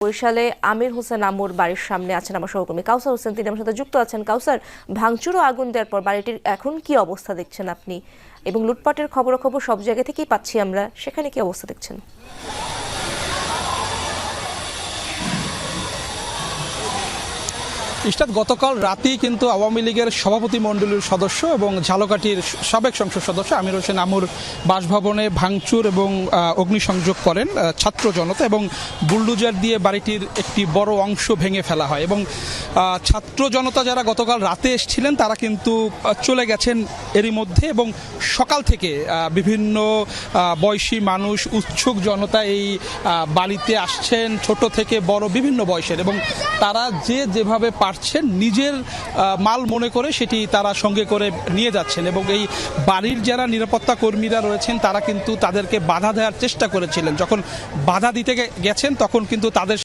বরিশালে আমির হোসেন আমুর বাড়ির সামনে আছেন আমার সহকর্মী কাউসার হোসেন, তিনি আমার সাথে যুক্ত আছেন। কাউসার, ভাঙচুর ও আগুন দেওয়ার পর বাড়িটির এখন কি অবস্থা দেখছেন আপনি, এবং লুটপাটের খবরাখবর সব জায়গা থেকেই পাচ্ছি আমরা, সেখানে কি অবস্থা দেখছেন? ইশরাত, গতকাল রাতেই কিন্তু আওয়ামী লীগের সভাপতি মণ্ডলীর সদস্য এবং ঝালকাঠির সাবেক সংসদ সদস্য আমির হোসেন আমুর বাসভবনে ভাঙচুর এবং অগ্নিসংযোগ করেন ছাত্র জনতা, এবং বুলডোজার দিয়ে বাড়িটির একটি বড় অংশ ভেঙে ফেলা হয়। এবং ছাত্র জনতা যারা গতকাল রাতে এসেছিলেন তারা কিন্তু চলে গেছেন এরই মধ্যে, এবং সকাল থেকে বিভিন্ন বয়সী মানুষ, উৎসুক জনতা এই বাড়িতে আসছেন, ছোট থেকে বড় বিভিন্ন বয়সের, এবং তারা যেভাবে পারছেন নিজের মাল মনে করে সেটি তারা সঙ্গে করে নিয়ে যাচ্ছেন। এবং এই বাড়ির যারা নিরাপত্তা কর্মীরা রয়েছেন তারা কিন্তু তাদেরকে বাধা দেওয়ার চেষ্টা করেছিলেন। যখন বাধা দিতে গেছেন তখন কিন্তু তাদের